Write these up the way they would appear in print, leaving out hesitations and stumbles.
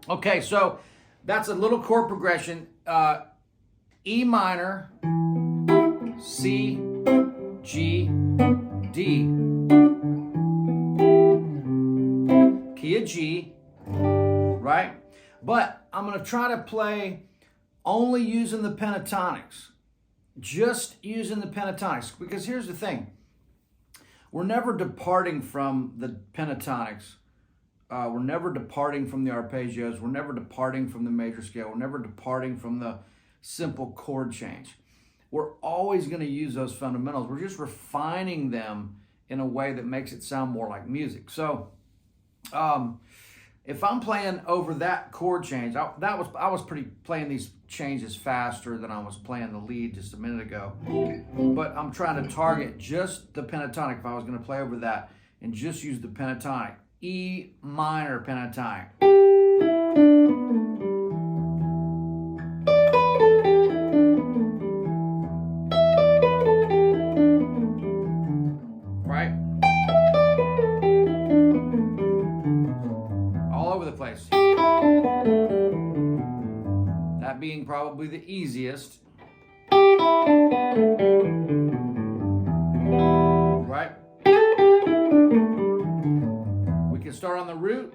Okay, so that's a little chord progression. E minor, C, G, D. Key of G, right? But I'm going to try to play only using the pentatonics. Just using the pentatonics. Because here's the thing. We're never departing from the pentatonics. We're never departing from the arpeggios. We're never departing from the major scale. We're never departing from the simple chord change. We're always going to use those fundamentals. We're just refining them in a way that makes it sound more like music. So if I'm playing over that chord change, I was playing these changes faster than I was playing the lead just a minute ago. But I'm trying to target just the pentatonic if I was going to play over that and just use the pentatonic. E minor pentatonic. Right? All over the place. That being probably the easiest. Right? Start on the root.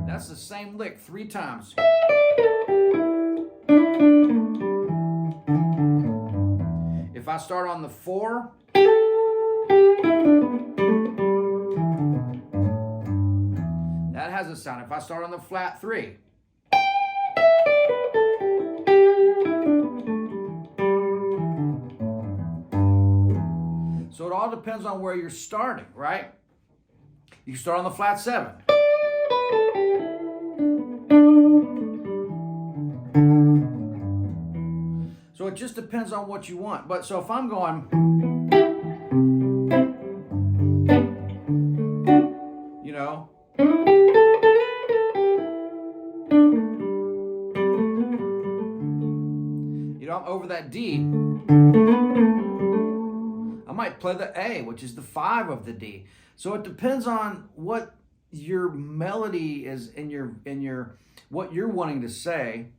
That's the same lick 3 times. If I start on the 4, that has a sound. If I start on the flat 3, so it all depends on where you're starting, right? You start on the flat 7. So it just depends on what you want. But so if I'm going, you know, I'm over that D. I might play the A, which is the 5 of the D. So it depends on what your melody is in your what you're wanting to say.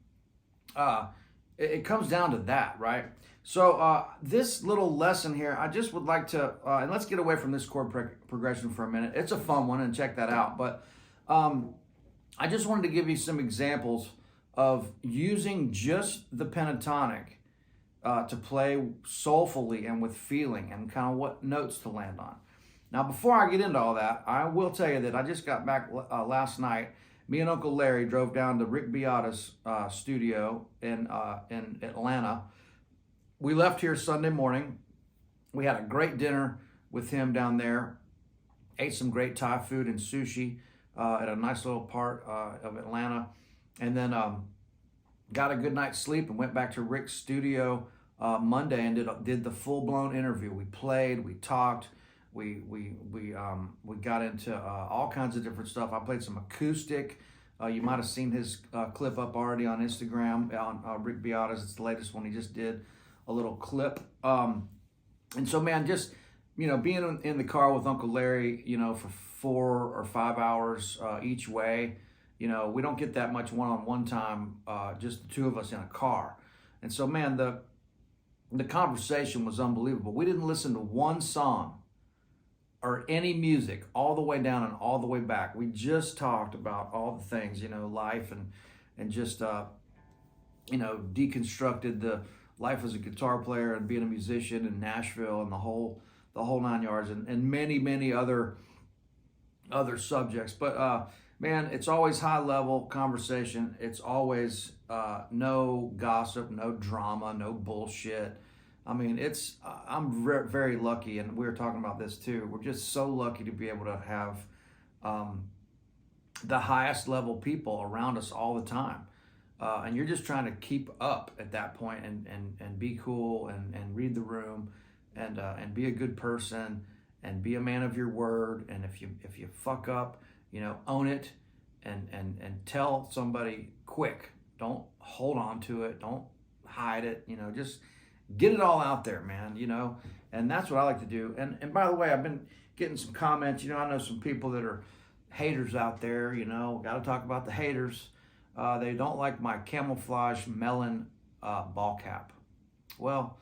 It comes down to that, right? So this little lesson here, I just would like to, and let's get away from this chord progression for a minute. It's a fun one, and check that out. But I just wanted to give you some examples of using just the pentatonic to play soulfully and with feeling and kind of what notes to land on. Now, before I get into all that, I will tell you that I just got back last night. Me and Uncle Larry drove down to Rick Beata's studio in Atlanta. We left here Sunday morning. We had a great dinner with him down there. Ate some great Thai food and sushi at a nice little part of Atlanta. And then got a good night's sleep and went back to Rick's studio Monday and did the full-blown interview. We played, we talked, we got into all kinds of different stuff. I played some acoustic. You might have seen his clip up already on Instagram on Rick Beata's. It's the latest one. He just did a little clip. And so, man, just being in the car with Uncle Larry, for 4 or 5 hours each way, we don't get that much one-on-one time, just the two of us in a car. And so, man, the conversation was unbelievable. We didn't listen to one song or any music all the way down and all the way back. We just talked about all the things, life and just, deconstructed the life as a guitar player and being a musician in Nashville and the whole 9 yards, and many, many other subjects. But man, it's always high level conversation. It's always no gossip, no drama, no bullshit. I mean, I'm very lucky, and we were talking about this too. We're just so lucky to be able to have the highest level people around us all the time. And you're just trying to keep up at that point and be cool and read the room and be a good person and be a man of your word. And if you fuck up, own it and tell somebody quick. Don't hold on to it. Don't hide it. Just get it all out there, man. And that's what I like to do. And by the way, I've been getting some comments. I know some people that are haters out there. Got to talk about the haters. They don't like my camouflage melon ball cap. Well,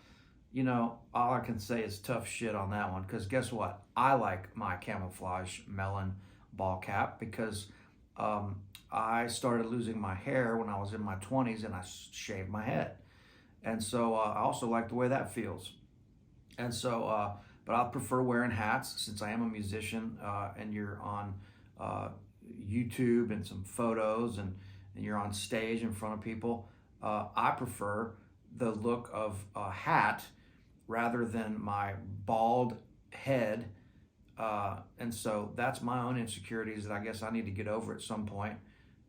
all I can say is tough shit on that one, because guess what? I like my camouflage melon ball cap because I started losing my hair when I was in my 20s and I shaved my head. And so I also like the way that feels. And so, but I prefer wearing hats since I am a musician and you're on YouTube and some photos and you're on stage in front of people. I prefer the look of a hat rather than my bald head. And so that's my own insecurities that I guess I need to get over at some point.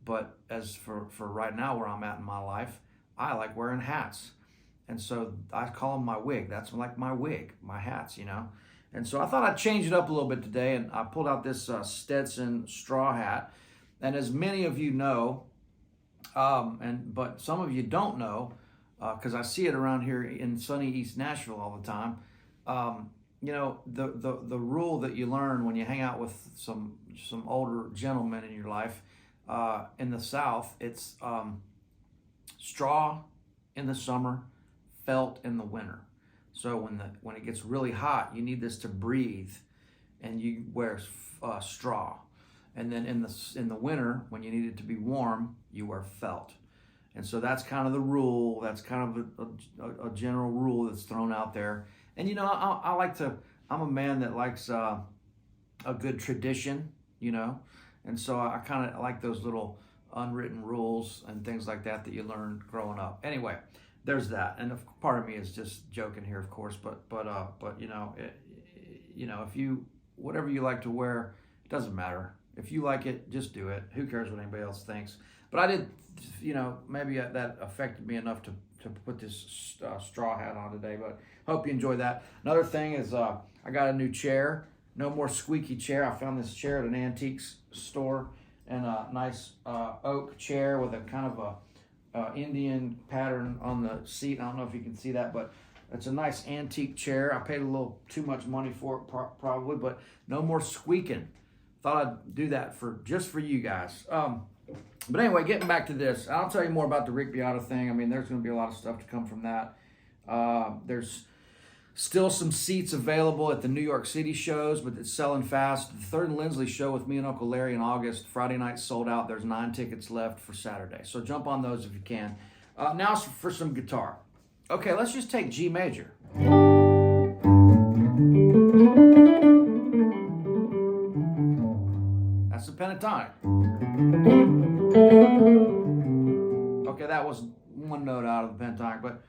But as for right now, where I'm at in my life, I like wearing hats. And so I call them my wig. That's like my wig, my hats, And so I thought I'd change it up a little bit today. And I pulled out this Stetson straw hat. And as many of you know, but some of you don't know, because I see it around here in sunny East Nashville all the time. The rule that you learn when you hang out with some older gentlemen in your life, in the South, it's straw in the summer, felt in the winter. So when it gets really hot, you need this to breathe, and you wear straw. And then in the winter, when you need it to be warm, you wear felt. And so that's kind of the rule. That's kind of a general rule that's thrown out there. And I'm a man that likes a good tradition, And so I kind of like those little unwritten rules and things like that you learn growing up. Anyway, there's that. And part of me is just joking here, of course. But if you, whatever you like to wear, it doesn't matter. If you like it, just do it. Who cares what anybody else thinks? But I did, maybe that affected me enough to put this straw hat on today. But hope you enjoy that. Another thing is I got a new chair. No more squeaky chair. I found this chair at an antiques store, and a nice oak chair with a kind of a Indian pattern on the seat. I don't know if you can see that, but it's a nice antique chair. I paid a little too much money for it probably, but no more squeaking. Thought I'd do that just for you guys. But anyway, getting back to this, I'll tell you more about the Rick Beato thing. I mean, there's going to be a lot of stuff to come from that. There's still some seats available at the New York City shows, but it's selling fast. The Third and Lindsley show with me and Uncle Larry in August, Friday night sold out. There's 9 tickets left for Saturday. So jump on those if you can. Now for some guitar. Okay, let's just take G major. That's the pentatonic. Okay, that was one note out of the pentatonic, but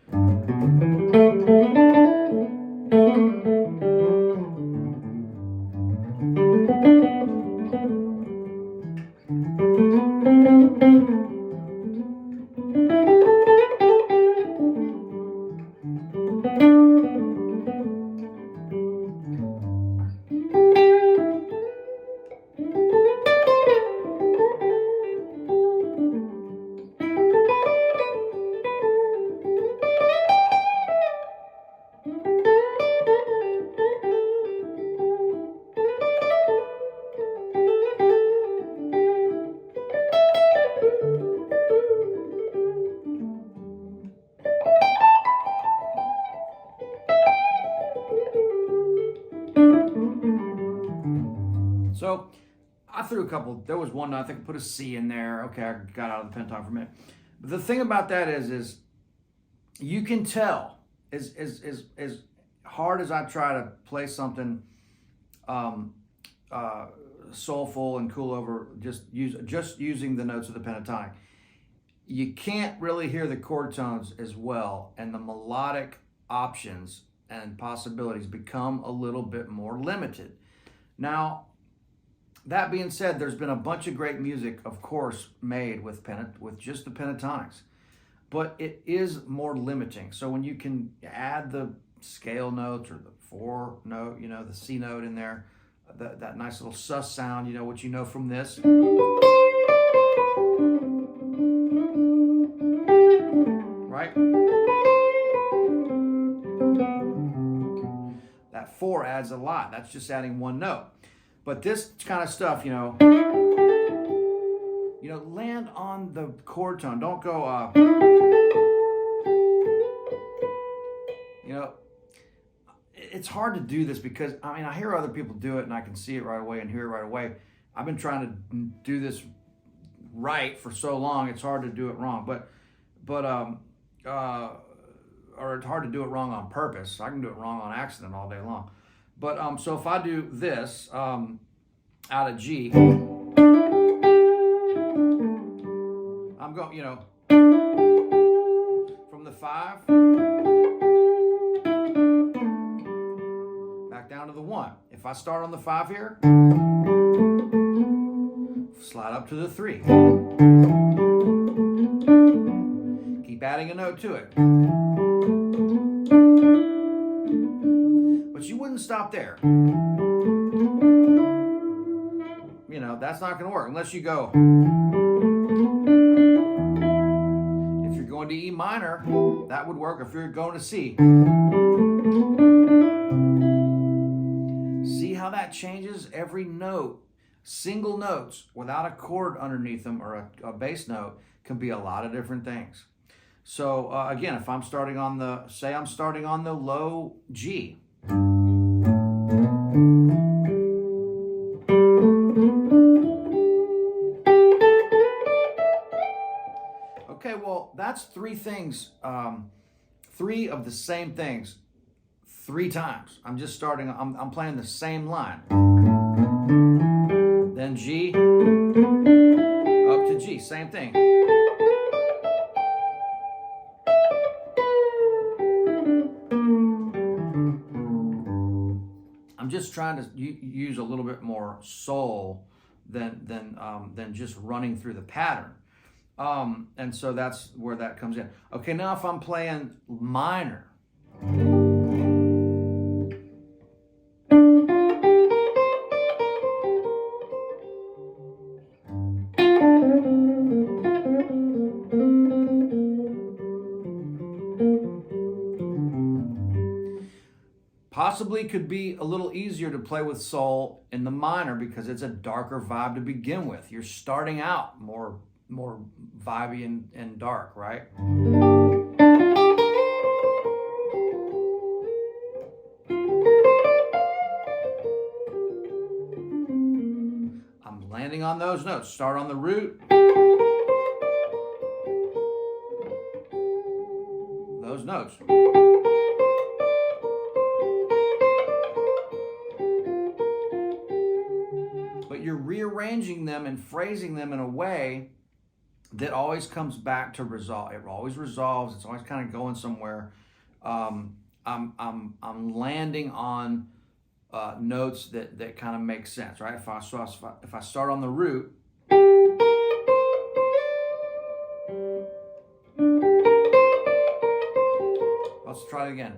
So I threw a couple. There was one, I think I put a C in there. Okay, I got out of the pentatonic for a minute. But the thing about that is you can tell, as hard as I try to play something soulful and cool over just using the notes of the pentatonic, you can't really hear the chord tones as well, and the melodic options and possibilities become a little bit more limited. Now, that being said, there's been a bunch of great music, of course, made with just the pentatonics, but it is more limiting. So when you can add the scale notes or the 4 note, the C note in there, that nice little sus sound, what you know from this. Right? That 4 adds a lot. That's just adding 1 note. But this kind of stuff, land on the chord tone. Don't go, it's hard to do this because, I hear other people do it and I can see it right away and hear it right away. I've been trying to do this right for so long, it's hard to do it wrong. Or it's hard to do it wrong on purpose. I can do it wrong on accident all day long. But so if I do this out of G, I'm going, from the 5 back down to the 1. If I start on the 5 here, slide up to the 3. Keep adding a note to it. But you wouldn't stop there. That's not going to work unless you go. If you're going to E minor, that would work. If you're going to C. See how that changes every note? Single notes without a chord underneath them or a bass note can be a lot of different things. So again, if I'm starting on the low G. Okay, well, that's 3 things, 3 of the same things 3 times. I'm just starting, I'm playing the same line. Then G, up to G, same thing. I'm just trying to use a little bit more soul than just running through the pattern. And so that's where that comes in. Okay, now if I'm playing minor. Possibly could be a little easier to play with soul in the minor because it's a darker vibe to begin with. You're starting out more vibey and dark, right? I'm landing on those notes. Start on the root. Those notes. But you're rearranging them and phrasing them in a way that always comes back to resolve. It always resolves. It's always kind of going somewhere. I'm landing on notes that kind of make sense, right? If I start on the root, let's try it again.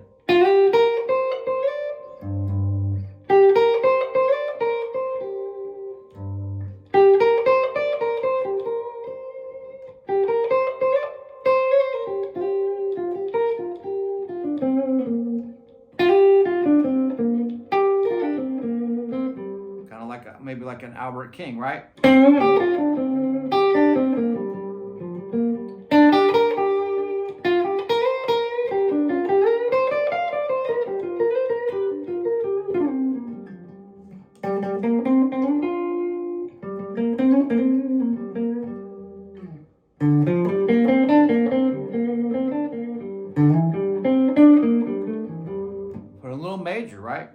Maybe like an Albert King, right? major, right?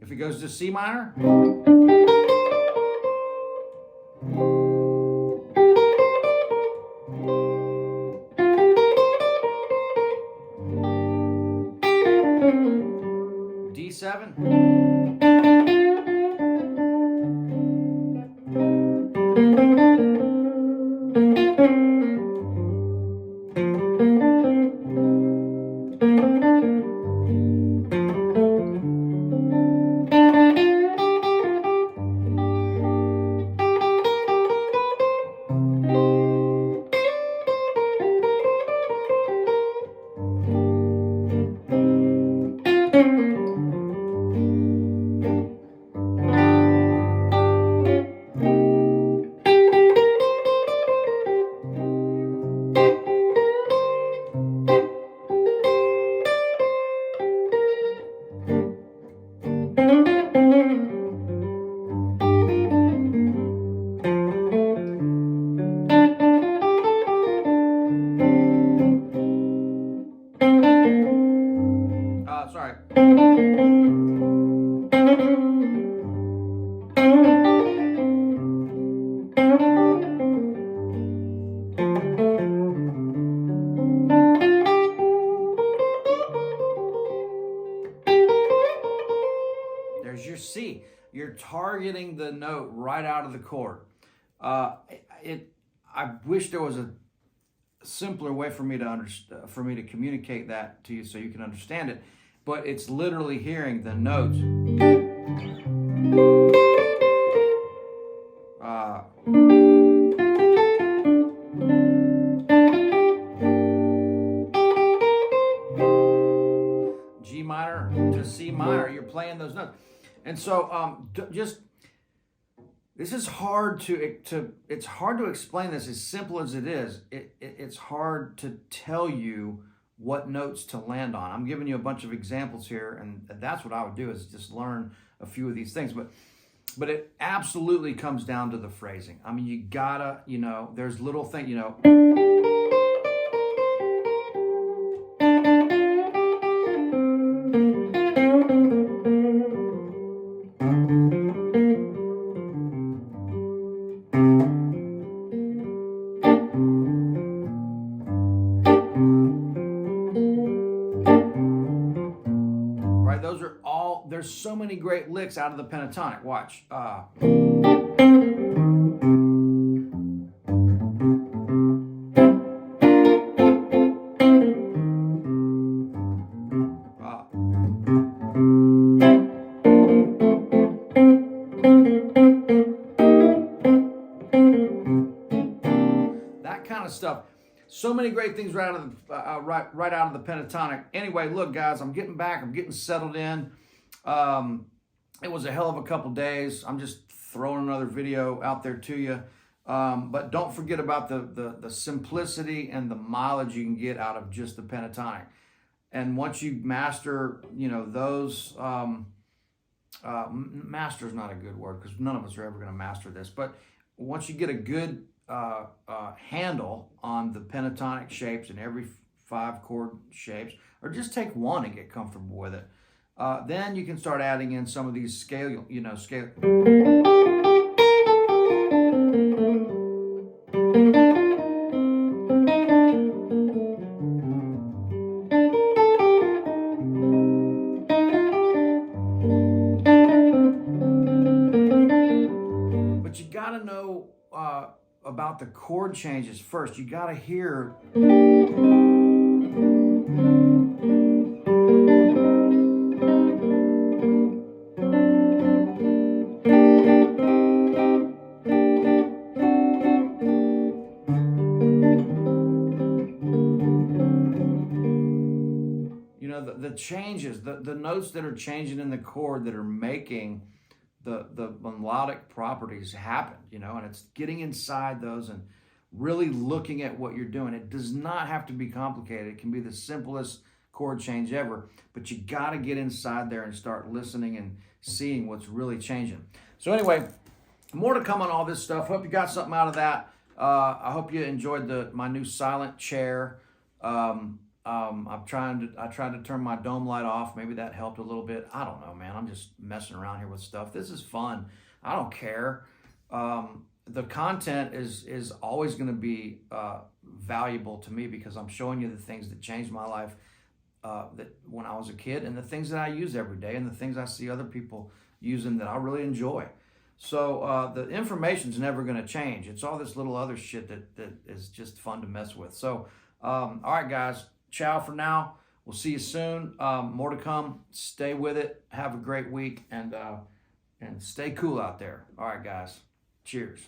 If it goes to C minor, D7, sorry. There's your C. You're targeting the note right out of the chord. I wish there was a simpler way for me to communicate that to you so you can understand it. But it's literally hearing the notes. G minor to C minor, you're playing those notes. And so this is hard it's hard to explain this as simple as it is. It's hard to tell you what notes to land on. I'm giving you a bunch of examples here, and that's what I would do, is just learn a few of these things. But it absolutely comes down to the phrasing. I mean, you gotta, there's little things, there's so many great licks out of the pentatonic. Watch. That kind of stuff. So many great things right out of the right out of the pentatonic. Anyway, look, guys, I'm getting back. I'm getting settled in. It was a hell of a couple days. I'm just throwing another video out there to you. But don't forget about the simplicity and the mileage you can get out of just the pentatonic. And once you master, those, master is not a good word because none of us are ever going to master this. But once you get a good handle on the pentatonic shapes and every 5 chord shapes, or just take one and get comfortable with it. Then you can start adding in some of these scale. But you got to know about the chord changes first. You got to hear. The changes, the notes that are changing in the chord that are making the melodic properties happen, and it's getting inside those and really looking at what you're doing. It does not have to be complicated. It can be the simplest chord change ever. But you got to get inside there and start listening and seeing what's really changing. So anyway, more to come on all this stuff. Hope you got something out of that. I hope you enjoyed my new silent chair. I tried to turn my dome light off. Maybe that helped a little bit. I don't know, man. I'm just messing around here with stuff. This is fun. I don't care. The content is always going to be valuable to me because I'm showing you the things that changed my life that when I was a kid, and the things that I use every day, and the things I see other people using that I really enjoy. So the information's never going to change. It's all this little other shit that is just fun to mess with. So all right, guys. Ciao for now. We'll see you soon. More to come. Stay with it. Have a great week, and stay cool out there. All right, guys. Cheers.